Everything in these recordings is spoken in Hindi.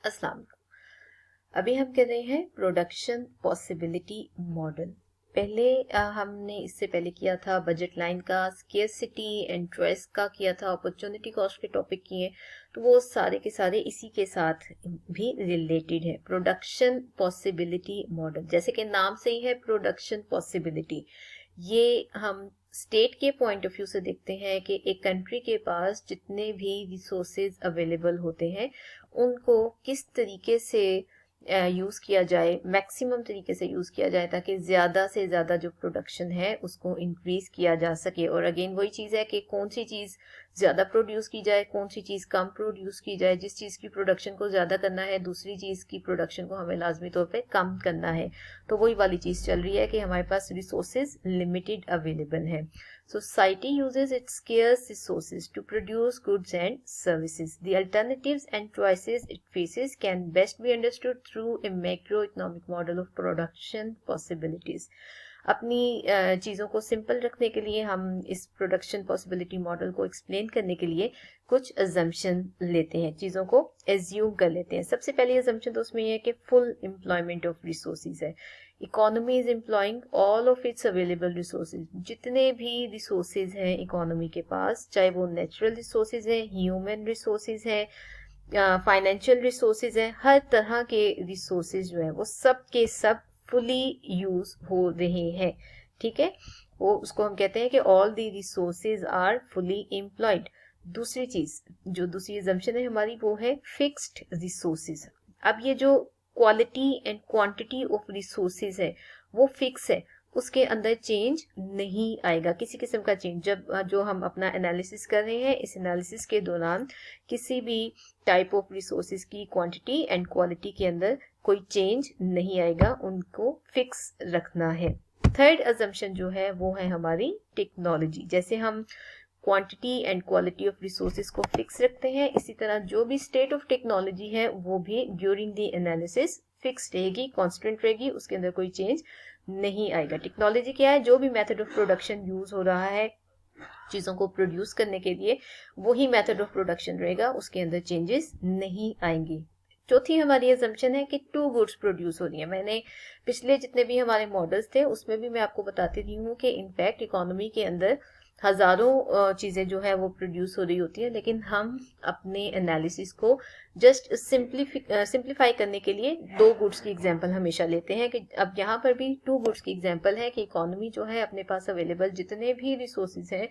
अस्सलाम वालेकुम। अभी हम कर रहे हैं प्रोडक्शन पॉसिबिलिटी मॉडल। पहले हमने इससे पहले किया था बजट लाइन का, स्केर्सिटी एंड चॉइस का किया था, अपॉर्चुनिटी कॉस्ट के टॉपिक किए, तो वो सारे के सारे इसी के साथ भी रिलेटेड है। प्रोडक्शन पॉसिबिलिटी मॉडल, जैसे कि नाम से ही है प्रोडक्शन पॉसिबिलिटी, ये हम स्टेट के पॉइंट ऑफ व्यू से देखते हैं कि एक कंट्री के पास जितने भी रिसोर्सेज अवेलेबल होते हैं उनको किस तरीके से यूज किया जाए, मैक्सिमम तरीके से यूज किया जाए, ताकि ज्यादा से ज्यादा जो प्रोडक्शन है उसको इंक्रीज किया जा सके। और अगेन वही चीज है कि कौन सी चीज ज्यादा प्रोड्यूस की जाए, कौन सी चीज कम प्रोड्यूस की जाए। जिस चीज की प्रोडक्शन को ज्यादा करना है, दूसरी चीज की प्रोडक्शन को हमें लाजमी तौर पे कम करना है। तो वही वाली चीज चल रही है कि हमारे पास रिसोर्सेज लिमिटेड अवेलेबल है। Society uses its scarce resources to produce goods and services. The alternatives and choices it faces can best be understood through a macroeconomic model of production possibilities. अपनी चीज़ों को सिंपल रखने के लिए हम इस प्रोडक्शन पॉसिबिलिटी मॉडल को एक्सप्लेन करने के लिए कुछ अजम्पशन लेते हैं, चीज़ों को एज्यूम कर लेते हैं। सबसे पहली अजम्पशन तो उसमें यह है कि फुल एम्प्लॉयमेंट ऑफ रिसोर्सेज है। Economy is employing all of its available resources. जितने भी रिसोर्सेज हैं इकोनॉमी के पास, चाहे वो नेचुरल रिसोर्सेज हैं, ह्यूमन रिसोर्सेज हैं, फाइनेंशियल रिसोर्सेज हैं, हर तरह के रिसोर्सेज जो है वो सब के सब फुली यूज हो रहे हैं। ठीक है, वो उसको हम कहते हैं कि all the resources are fully employed. दूसरी चीज, जो दूसरी assumption है हमारी, वो है फिक्स्ड रिसोर्सेज। अब ये जो quality and quantity of resources है वो फिक्स है, उसके अंदर चेंज नहीं आएगा, किसी किस्म का चेंज। जब जो हम अपना एनालिसिस कर रहे हैं, इस एनालिसिस के दौरान किसी भी टाइप ऑफ रिसोर्सेज की क्वांटिटी एंड क्वालिटी के अंदर कोई चेंज नहीं आएगा, उनको फिक्स रखना है। थर्ड अजम्पशन जो है वो है हमारी टेक्नोलॉजी। जैसे हम quantity and quality of resources को फिक्स रखते हैं, इसी तरह जो भी स्टेट ऑफ टेक्नोलॉजी है वो भी ड्यूरिंग द एनालिसिस फिक्स रहेगी, कांस्टेंट रहेगी, उसके अंदर कोई चेंज नहीं आएगा। टेक्नोलॉजी क्या है? जो भी मेथड ऑफ प्रोडक्शन यूज हो रहा है चीजों को प्रोड्यूस करने के लिए, वही मेथड ऑफ प्रोडक्शन रहेगा, उसके अंदर चेंजेस नहीं आएंगे। चौथी हमारी असम्पशन है कि टू गुड्स प्रोड्यूस हो रही है। मैंने पिछले जितने भी हमारे मॉडल्स थे उसमें भी मैं आपको बताती रही हूँ कि इनफैक्ट इकोनॉमी के अंदर हजारों चीजें जो है वो प्रोड्यूस हो रही होती है, लेकिन हम अपने एनालिसिस को जस्ट सिंप्लीफाई करने के लिए दो गुड्स की एग्जांपल हमेशा लेते हैं। कि अब यहाँ पर भी टू गुड्स की एग्जांपल है कि इकोनॉमी जो है अपने पास अवेलेबल जितने भी रिसोर्सेज हैं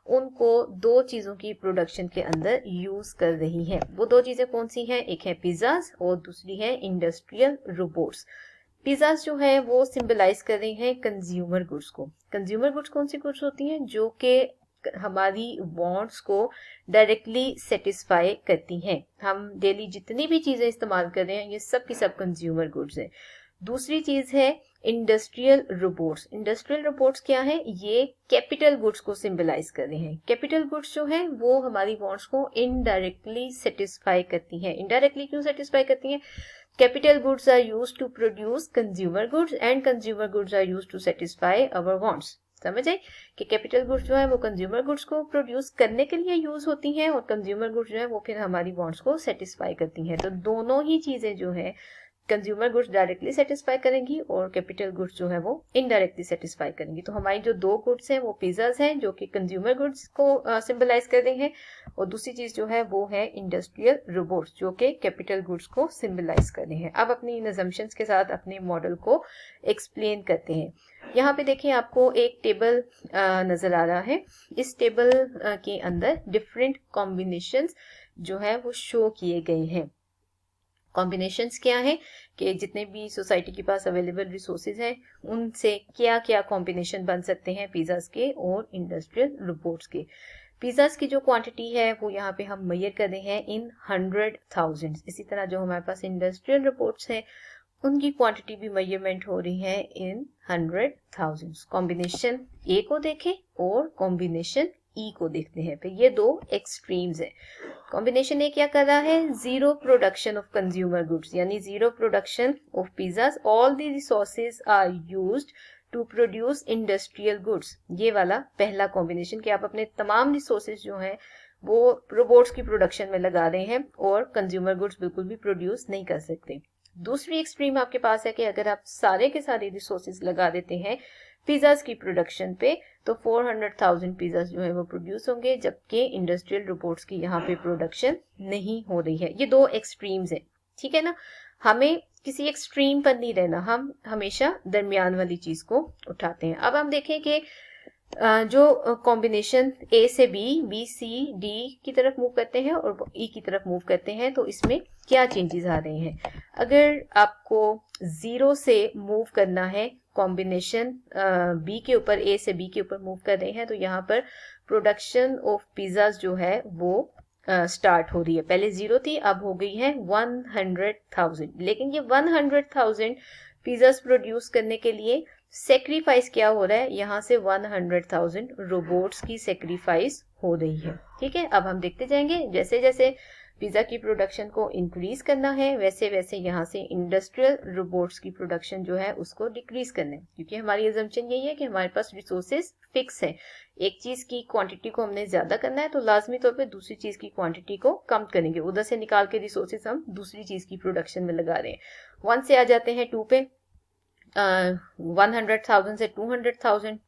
उनको दो चीजों की प्रोडक्शन के अंदर यूज कर रही है। वो दो चीजें कौन सी हैं? एक है पिज्जाज और दूसरी है इंडस्ट्रियल रोबोट्स। पिज्जाज जो है वो सिंबलाइज कर रही हैं कंज्यूमर गुड्स को। कंज्यूमर गुड्स कौन सी गुड्स होती हैं? जो कि हमारी वांट्स को डायरेक्टली सेटिस्फाई करती हैं। हम डेली जितनी भी चीजें इस्तेमाल कर रहे हैं ये सब की सब कंज्यूमर गुड्स हैं। दूसरी चीज है इंडस्ट्रियल रोबोट्स। इंडस्ट्रियल रोबोट्स क्या है? ये कैपिटल गुड्स को सिंबलाइज कर रहे हैं। कैपिटल गुड्स जो है वो हमारी वांट्स को इनडायरेक्टली सेटिस्फाई करती हैं। इनडायरेक्टली क्यों सेटिस्फाई करती हैं? Capital goods are used to produce consumer goods and consumer goods are used to satisfy our wants. समझ आए कि कैपिटल गुड्स जो है वो कंज्यूमर गुड्स को प्रोड्यूस करने के लिए यूज होती हैं और कंज्यूमर गुड्स जो है वो फिर हमारी वांट्स को सेटिस्फाई करती हैं। तो दोनों ही चीजें जो है कंज्यूमर गुड्स डायरेक्टली सेटिस्फाई करेंगी और कैपिटल गुड्स जो है वो इनडायरेक्टली सेटिस्फाई करेंगी। तो हमारी जो दो गुड्स हैं वो पिज्जाज हैं जो कि कंज्यूमर गुड्स को सिंबलाइज कर रही हैं, और दूसरी चीज जो है वो है इंडस्ट्रियल रोबोट्स जो कि कैपिटल गुड्स को सिंबलाइज कर रहे हैं। अब अपनी इन असम्पशंस के साथ अपने मॉडल को एक्सप्लेन करते हैं। यहाँ पे देखिए आपको एक टेबल नजर आ रहा है। इस टेबल के अंदर डिफरेंट कॉम्बिनेशंस जो है वो शो किए गए हैं। कॉम्बिनेशंस क्या है कि जितने भी सोसाइटी के पास अवेलेबल रिसोर्सेज हैं उनसे क्या क्या कॉम्बिनेशन बन सकते हैं पिज्जाज के और इंडस्ट्रियल रोबोट्स के। पिज्जाज की जो क्वांटिटी है वो यहाँ पे हम मेजर कर रहे हैं इन 100,000। इसी तरह जो हमारे पास इंडस्ट्रियल रोबोट्स हैं उनकी क्वांटिटी भी मेजरमेंट हो रही है इन 100,000। कॉम्बिनेशन ए को देखें और कॉम्बिनेशन ई को देखते हैं। फिर ये दो एक्सट्रीम्स है। कॉम्बिनेशन ए क्या कर रहा है? Zero production of consumer goods, यानी zero production of pizzas. All the resources are used to produce industrial goods. ये वाला पहला कॉम्बिनेशन कि आप अपने तमाम रिसोर्सेज जो हैं वो रोबोट्स की प्रोडक्शन में लगा रहे हैं और कंज्यूमर गुड्स बिल्कुल भी प्रोड्यूस नहीं कर सकते। दूसरी एक्सट्रीम आपके पास है कि अगर आप सारे के सारे रिसोर्सेज लगा देते हैं पिज्जाज की प्रोडक्शन पे, तो 400,000 पिज्जाज जो है वो प्रोड्यूस होंगे, जबकि इंडस्ट्रियल रोबोट्स की यहाँ पे प्रोडक्शन नहीं हो रही है। ये दो एक्सट्रीम्स है, ठीक है ना। हमें किसी एक्सट्रीम पर नहीं रहना, हम हमेशा दरमियान वाली चीज को उठाते हैं। अब हम देखें कि जो कॉम्बिनेशन ए से बी सी डी की तरफ मूव करते हैं और ई की तरफ मूव करते हैं, तो इसमें क्या चेंजेस आ रहे हैं। अगर आपको 0 से मूव करना है, कॉम्बिनेशन बी के ऊपर, ए से बी के ऊपर मूव कर रहे हैं, तो यहाँ पर प्रोडक्शन ऑफ पिज्जाज जो है वो स्टार्ट हो रही है। पहले 0 थी, अब हो गई है 100,000। लेकिन ये 100,000 पिज्जाज प्रोड्यूस करने के लिए सेक्रीफाइस क्या हो रहा है, यहाँ से 100,000 रोबोट्स की सेक्रीफाइस हो रही है। ठीक है, अब हम देखते जाएंगे जैसे जैसे पिज्जा की प्रोडक्शन को इंक्रीज करना है, वैसे वैसे यहाँ से इंडस्ट्रियल रोबोट्स की प्रोडक्शन जो है उसको डिक्रीज करना है, क्योंकि हमारी अजम्पशन यही है कि हमारे पास रिसोर्सेज फिक्स है। एक चीज की क्वांटिटी को हमने ज्यादा करना है तो लाजमी तौर पे दूसरी चीज की क्वांटिटी को कम करेंगे, उधर से निकाल के रिसोर्सेज हम दूसरी चीज की प्रोडक्शन में लगा रहे हैं। 1 से आ जाते हैं 2 पे, 100,000 से 200,000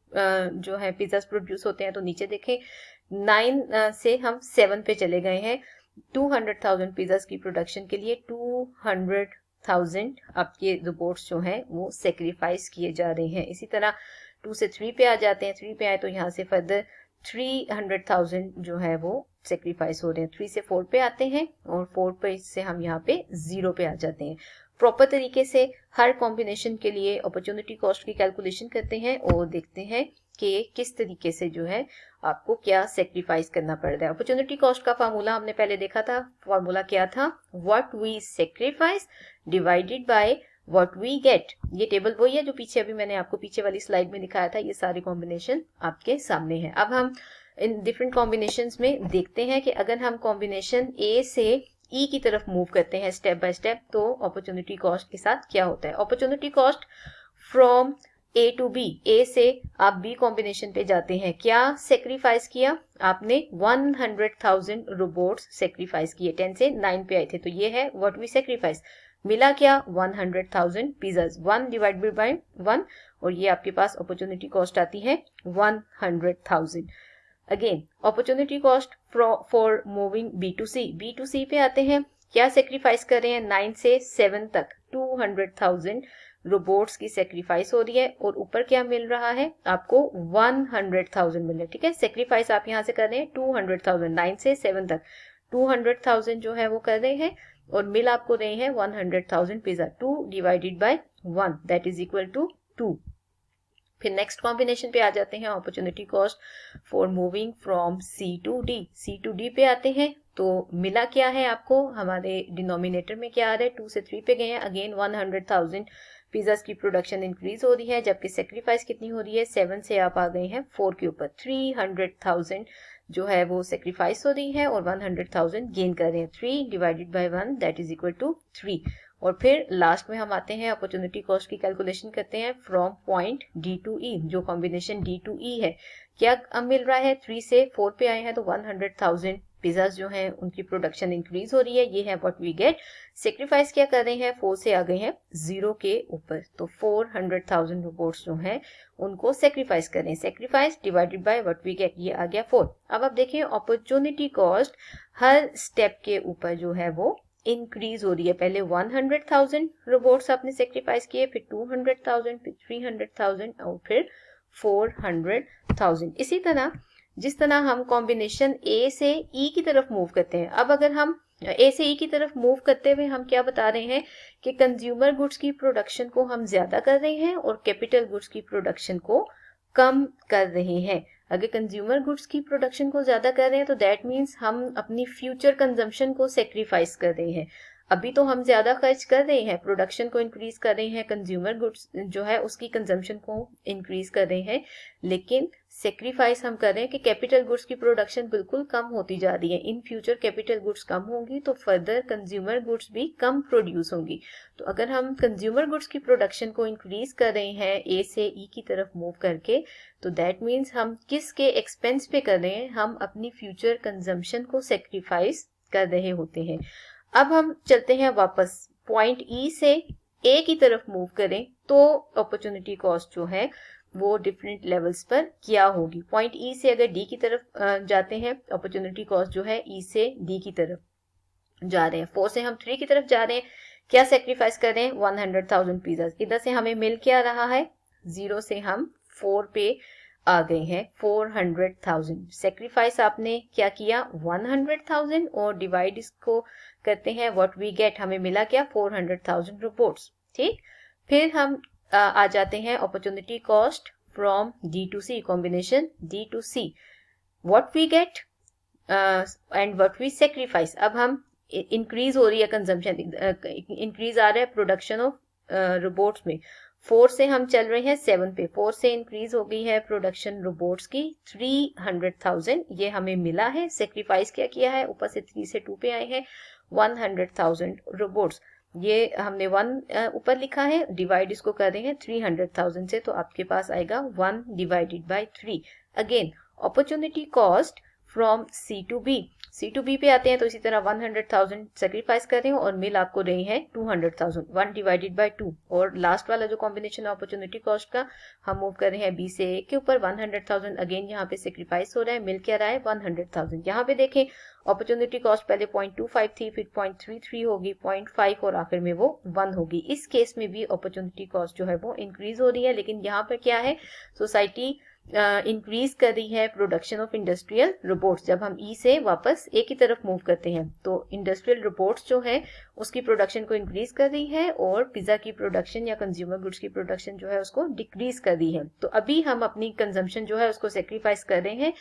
जो है पिज्जाज प्रोड्यूस होते हैं। तो नीचे देखें 9 से हम 7 पे चले गए हैं। 200,000 पिज्जाज की प्रोडक्शन के लिए 200,000 आपके रोबोट्स जो हैं वो सेक्रीफाइस किए जा रहे हैं। इसी तरह 2 से 3 पे आ जाते हैं। 3 पे आए तो यहाँ से फर्दर 300,000 जो है वो सेक्रीफाइस हो रहे हैं। 3 से 4 पे आते हैं और 4 पे से हम यहाँ पे 0 पे आ जाते हैं। प्रॉपर तरीके से हर कॉम्बिनेशन के लिए अपॉर्चुनिटी कॉस्ट की कैलकुलेशन करते हैं और देखते हैं कि किस तरीके से जो है आपको क्या सेक्रीफाइस करना पड़ रहा है। अपॉर्चुनिटी कॉस्ट का फार्मूला हमने पहले देखा था। फार्मूला क्या था, what we sacrifice divided by what we get. ये टेबल वही है जो पीछे अभी मैंने आपको पीछे वाली स्लाइड में दिखाया था। ये सारे कॉम्बिनेशन आपके सामने है। अब हम इन डिफरेंट कॉम्बिनेशंस में देखते हैं कि अगर हम कॉम्बिनेशन ए से ई की तरफ मूव करते हैं स्टेप बाय स्टेप, तो अपॉर्चुनिटी कॉस्ट के साथ क्या होता है। Opportunity cost from A to B, A से आप बी कॉम्बिनेशन पे जाते हैं, क्या सेक्रीफाइस किया आपने, 100,000 रोबोट्स सेक्रीफाइस किए। 10 से 9 पे आए थे, तो ये है व्हाट वी सेक्रीफाइस। मिला क्या, 100,000 पिज्जाज, 1 डिवाइडेड बाय 1, और ये आपके पास अपॉर्चुनिटी कॉस्ट आती है 100,000। Again opportunity cost for moving B to C पे आते हैं, क्या सेक्रीफाइस कर रहे हैं, 9 से 7 तक 200,000 रोबोट्स की सेक्रीफाइस हो रही है, और ऊपर क्या मिल रहा है आपको 100,000 मिल रहा है। ठीक है, सेक्रीफाइस आप यहाँ से कर रहे हैं 200,000, 9 से 7 तक 200,000 जो है वो कर रहे हैं, और मिल आपको रहे हैं 100,000 pizza. 2 divided by 1 that is equal to 2। फिर नेक्स्ट कॉम्बिनेशन पे आ जाते हैं, opportunity cost for moving from C to D पे आते हैं, तो मिला क्या है आपको, हमारे डिनोमिनेटर में क्या आ रहा है, 2 से 3 पे गए हैं। अगेन 100,000 पिज्जाज की प्रोडक्शन इंक्रीज हो रही है, जबकि सेक्रीफाइस कितनी हो रही है, 7 से आप आ गए हैं 4 के ऊपर, 300,000 जो है वो सेक्रीफाइस हो रही है और 100,000 गेन कर रहे हैं। 3 divided by 1 that is equal to 3। और फिर लास्ट में हम आते हैं, अपॉर्चुनिटी कॉस्ट की कैलकुलेशन करते हैं फ्रॉम पॉइंट डी टू ई, जो कॉम्बिनेशन डी टू ई है, क्या अब मिल रहा है, 3 से 4 पे आए हैं तो 100,000 पिज्जाज जो हैं उनकी प्रोडक्शन इंक्रीज हो रही है, ये है व्हाट वी गेट। सेक्रीफाइस क्या कर रहे हैं, 4 से आ गए हैं 0 के ऊपर, तो 400,000 रोबोट्स जो हैं उनको सेक्रीफाइस कर रहे हैं। Sacrifice divided by what we get, ये आ गया 4। अब आप देखें अपॉर्चुनिटी कॉस्ट हर स्टेप के ऊपर जो है वो इंक्रीज हो रही है। पहले 100,000 रोबोट्स आपने सेक्रीफाइस किए, फिर 200,000, फिर 300,000 और फिर 400,000। इसी तरह जिस तरह हम कॉम्बिनेशन ए से ई की तरफ मूव करते हैं, अब अगर हम ए से ई की तरफ मूव करते हुए हम क्या बता रहे हैं कि कंज्यूमर गुड्स की प्रोडक्शन को हम ज्यादा कर रहे हैं और कैपिटल गुड्स की प्रोडक्शन को कम कर रहे हैं। अगर कंज्यूमर गुड्स की प्रोडक्शन को ज्यादा कर रहे हैं तो दैट मीन्स हम अपनी फ्यूचर कंजम्पशन को सेक्रीफाइस कर रहे हैं। अभी तो हम ज्यादा खर्च कर रहे हैं, प्रोडक्शन को इंक्रीज कर रहे हैं, कंज्यूमर गुड्स जो है उसकी कंजम्पशन को इंक्रीज कर रहे हैं, लेकिन सेक्रीफाइस हम कर रहे हैं कि कैपिटल गुड्स की प्रोडक्शन बिल्कुल कम होती जा रही है। इन फ्यूचर कैपिटल गुड्स कम होंगी तो फर्दर कंज्यूमर गुड्स भी कम प्रोड्यूस होंगी। तो अगर हम कंज्यूमर गुड्स की प्रोडक्शन को इंक्रीज कर रहे हैं ए से ई की तरफ मूव करके, तो दैट मीन्स हम किसके एक्सपेंस पे कर रहे हैं, हम अपनी फ्यूचर कंजम्पशन को सेक्रीफाइस कर रहे होते हैं। अब हम चलते हैं वापस, पॉइंट ई से ए की तरफ मूव करें तो अपॉर्चुनिटी कॉस्ट जो है वो डिफरेंट लेवल्स पर क्या होगी। पॉइंट ई से अगर डी की तरफ जाते हैं, अपॉर्चुनिटी कॉस्ट जो है ई से डी की तरफ जा रहे हैं, 4 से हम 3 की तरफ जा रहे हैं, क्या सेक्रीफाइस कर रहे हैं, 100,000 पिज्जा। इधर से हमें मिल क्या रहा है, 0 से हम 4 पे आ गए हैं, 400,000। सेक्रीफाइस आपने क्या किया, 100,000, और डिवाइड इसको करते हैं व्हाट वी गेट, हमें मिला क्या, 400,000 रोबोट्स। ठीक, फिर हम आ जाते हैं opportunity cost from D to C, combination D to C, what we get and what we sacrifice. अब हम इंक्रीज हो रही है कंजम्पशन, इंक्रीज आ रहा है प्रोडक्शन ऑफ रोबोट्स में, 4 से हम चल रहे हैं 7 पे, 4 से इंक्रीज हो गई है प्रोडक्शन रोबोट्स की 300,000, ये हमें मिला है। सेक्रीफाइस क्या किया है, ऊपर से 3 से 2 पे आए हैं, 100,000 रोबोट्स, ये हमने 1 ऊपर लिखा है, डिवाइड इसको कर रहे हैं 300,000 से, तो आपके पास आएगा 1 divided by 3। Again opportunity cost from C to B, C to B पे आते हैं तो इसी तरह 100,000 सेक्रीफाइस कर रहे हैं और मिल आपको रही है 200,000, 1 डिवाइडेड बाई 2। और लास्ट वाला जो कॉम्बिनेशन अपॉर्चुनिटी कॉस्ट का, हम मूव कर रहे हैं बी से ए के ऊपर, 100,000 अगेन यहाँ पे सेक्रीफाइस हो रहा है, मिल क्या रहा है 100,000। यहाँ पे देखें अपॉर्चुनिटी कॉस्ट पहले 0.25 थी, फिर 0.33 होगी, 0.5 और आखिर में वो 1 होगी। इस केस में भी अपॉर्चुनिटी कॉस्ट जो है वो इंक्रीज हो रही है, लेकिन यहाँ पर क्या है, सोसाइटी इंक्रीज कर रही है प्रोडक्शन ऑफ इंडस्ट्रियल रोबोट्स। जब हम ई से वापस ए की तरफ मूव करते हैं तो इंडस्ट्रियल रोबोट्स जो है उसकी प्रोडक्शन को इंक्रीज कर रही है, और पिज्जा की प्रोडक्शन या कंज्यूमर गुड्स की प्रोडक्शन जो है उसको डिक्रीज कर रही है। तो अभी हम अपनी कंजम्पशन जो है उसको सेक्रीफाइस कर रहे हैं,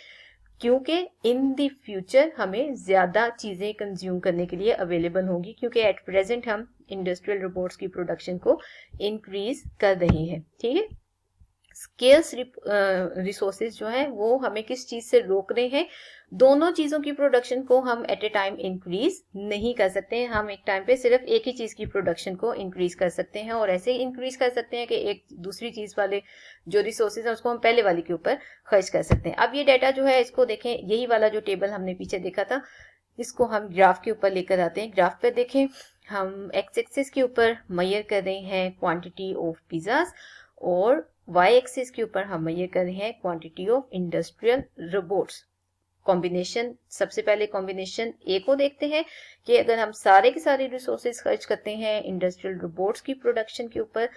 क्योंकि इन द फ्यूचर हमें ज्यादा चीजें कंज्यूम करने के लिए अवेलेबल होंगी, क्योंकि एट प्रेजेंट हम इंडस्ट्रियल रोबोट्स की प्रोडक्शन को इंक्रीज कर रहे हैं। ठीक है, स्केल्स रिसोर्सेज जो है वो हमें किस चीज से रोक रहे हैं, दोनों चीजों की प्रोडक्शन को हम एट ए टाइम इंक्रीज नहीं कर सकते हैं। हम एक टाइम पे सिर्फ एक ही चीज की प्रोडक्शन को इंक्रीज कर सकते हैं, और ऐसे ही इंक्रीज कर सकते हैं कि एक दूसरी चीज वाले जो रिसोर्सेज है उसको हम पहले वाले के ऊपर खर्च कर सकते हैं। अब ये डाटा जो है इसको देखें, यही वाला जो टेबल हमने पीछे देखा था, इसको हम ग्राफ के ऊपर लेकर आते हैं। ग्राफ पे देखें, हम एक्स एक्सिस के ऊपर मेजर कर रहे हैं क्वांटिटी ऑफ पिज्जाज, और वाई एक्सिस के ऊपर हम ये कर रहे हैं quantity of industrial robots. Combination, सबसे पहले कॉम्बिनेशन ए को देखते हैं कि अगर हम सारे के सारे रिसोर्सेज खर्च करते हैं इंडस्ट्रियल रोबोट्स की प्रोडक्शन के ऊपर,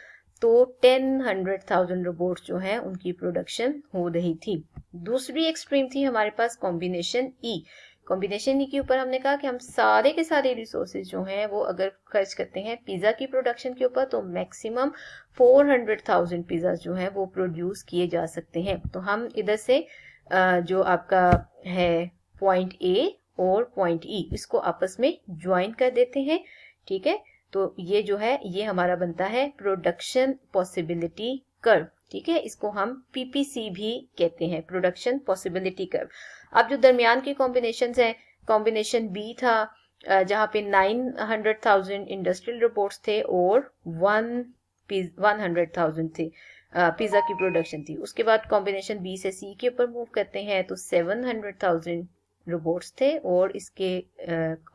तो 100,000 रोबोट्स जो हैं उनकी प्रोडक्शन हो रही थी। दूसरी एक्सट्रीम थी हमारे पास कॉम्बिनेशन ई। कॉम्बिनेशन ई के ऊपर हमने कहा कि हम सारे के सारे रिसोर्सेज जो हैं वो अगर खर्च करते हैं पिज्जा की प्रोडक्शन के ऊपर, तो मैक्सिमम 400,000 पिज्जा जो है वो प्रोड्यूस किए जा सकते हैं। तो हम इधर से जो आपका है पॉइंट ए और पॉइंट ई, इसको आपस में ज्वाइन कर देते हैं। ठीक है, तो ये जो है ये हमारा बनता है प्रोडक्शन पॉसिबिलिटी कर्व। ठीक है, इसको हम पीपीसी भी कहते हैं, प्रोडक्शन पॉसिबिलिटी कर्व। अब जो दरमियान की कॉम्बिनेशन है, कॉम्बिनेशन बी था जहां पे 900,000 इंडस्ट्रियल रोबोट्स थे और 100,000 थे पिज्जा की प्रोडक्शन थी। उसके बाद कॉम्बिनेशन बी से सी के ऊपर मूव करते हैं तो 700,000 रोबोट्स थे, और इसके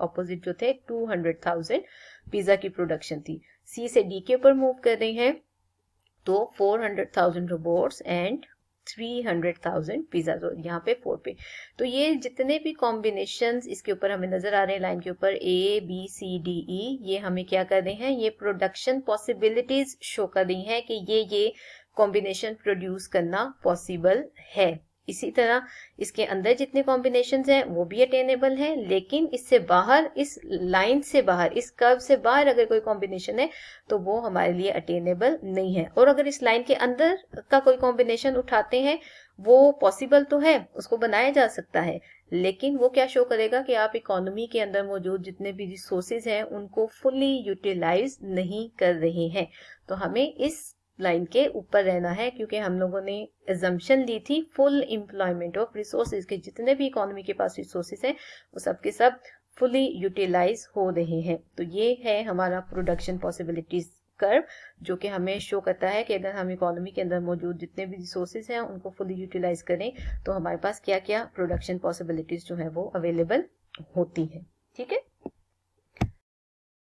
ऑपोजिट जो थे 200,000 पिज्जा की प्रोडक्शन थी। सी से डी के ऊपर मूव कर रहे हैं तो 400,000 रोबोट्स एंड 300,000 पिज्जा, यहाँ पे 4 पे। तो ये जितने भी कॉम्बिनेशंस इसके ऊपर हमें नजर आ रहे हैं लाइन के ऊपर, A B C D E, ये हमें क्या कर रहे हैं, ये प्रोडक्शन पॉसिबिलिटीज शो कर रही हैं कि ये कॉम्बिनेशन प्रोड्यूस करना पॉसिबल है। इसी तरह इसके अंदर जितने कॉम्बिनेशंस हैं वो भी अटेनेबल हैं, लेकिन इससे बाहर, इस लाइन से बाहर, इस कर्व से बाहर अगर कोई कॉम्बिनेशन है तो वो हमारे लिए अटेनेबल नहीं है। और अगर इस लाइन के अंदर का कोई कॉम्बिनेशन उठाते हैं वो पॉसिबल तो है, उसको बनाया जा सकता है, लेकिन वो क्या शो करेगा कि आप इकोनॉमी के अंदर मौजूद जितने भी रिसोर्सेज हैं उनको फुल्ली यूटिलाइज नहीं कर रहे हैं। तो हमें इस लाइन के ऊपर रहना है, क्योंकि हम लोगों ने एजम्पशन ली थी फुल एम्प्लॉयमेंट ऑफ रिसोर्सेज के, जितने भी इकोनॉमी के पास रिसोर्सेज हैं वो सब के सब फुली यूटिलाइज हो रहे हैं। तो ये है हमारा प्रोडक्शन पॉसिबिलिटीज कर्व, जो कि हमें शो करता है कि अगर हम इकोनॉमी के अंदर मौजूद जितने भी रिसोर्सेज हैं उनको फुली यूटिलाइज करें तो हमारे पास क्या क्या प्रोडक्शन पॉसिबिलिटीज जो है वो अवेलेबल होती हैं। ठीक है।